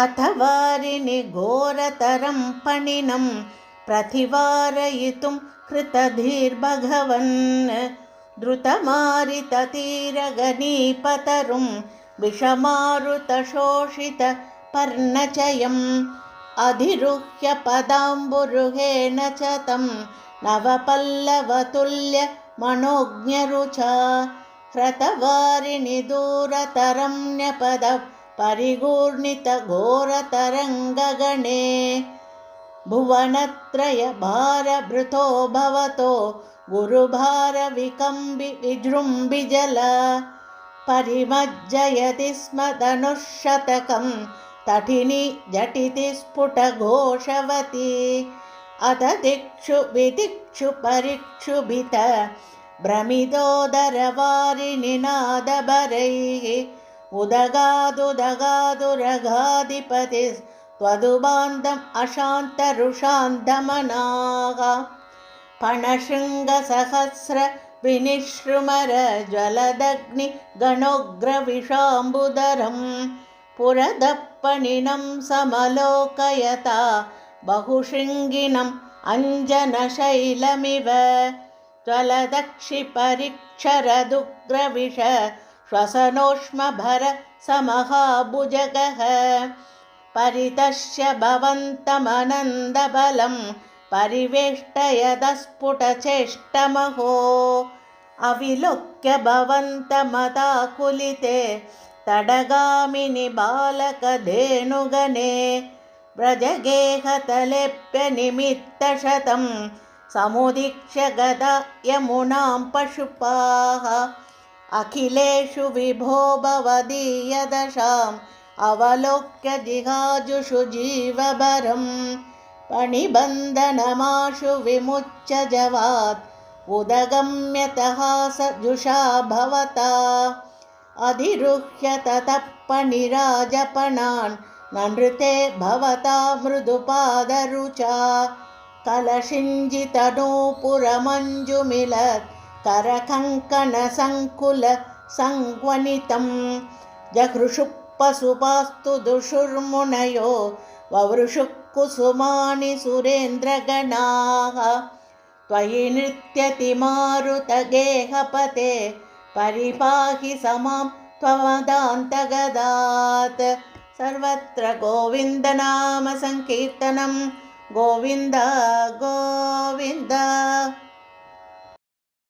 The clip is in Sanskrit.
अथ वारिणि घोरतरं पणिनं प्रतिवारयितुं कृतधीर्भगवन् द्रुतमारिततीरगणीपतरुं विषमारुतशोषितपर्णचयम् अधिरुह्य पदाम्बुरुहेण च तं नवपल्लवतुल्यमनोज्ञरुचा ह्रतवारिणि दूरतरं न्यपदः परिगूर्णितघोरतरङ्गगणे भुवनत्रयभारभृतो भवतो गुरुभारविकम्बि विजृम्भिजला परिमज्जयति स्म धनुःशतकं तटिनी झटिति स्फुटघोषवती अथ दिक्षु विदिक्षु परिक्षुभित भ्रमितोदरवारिणिनादभरैः उदगादुदगादुरगाधिपतिस्त्वदुबान्धम् अशान्तरुषान्धमनाः पणशृङ्गसहस्र विनिश्रुमर ज्वलदग्निगणोग्रविषाम्बुधरं पुरदपणिनं समलोकयता बहुशृङ्गिनम् अञ्जनशैलमिव ज्वलदक्षिपरिक्षरदुग्रविष श्वसनोष्मभर समहाभुजगः परितश्य भवन्तमनन्दबलं परिवेष्टयदस्फुटचेष्टमहो अविलोक्य भवन्तमदाकुलिते तडगामिनि बालकधेनुगणे व्रजगेहतलेप्यनिमित्तशतं समुदीक्ष्य गदा यमुनां पशुपाः अखिलेषु विभो भवदीयदशाम् अवलोक्य जिहाजुषु जीवभरं पणिबन्धनमाशु विमुच्य जवात् उदगम्यतः स जुषा भवता अधिरुह्य ततः पणिराजपणान् ननृते भवता मृदुपादरुचा कलशिञ्जितनूपुरमञ्जुमिलत् करकङ्कणसङ्कुलसङ्वनितं जहृषुः पशुपास्तु दुषुर्मुनयो ववृषुः कुसुमानि सुरेन्द्रगणाः त्वयि नृत्यति मारुतगेहपते परिपाहि समां त्वमदान्तगदात् सर्वत्र गोविन्दनामसङ्कीर्तनं गोविन्द गोविन्द।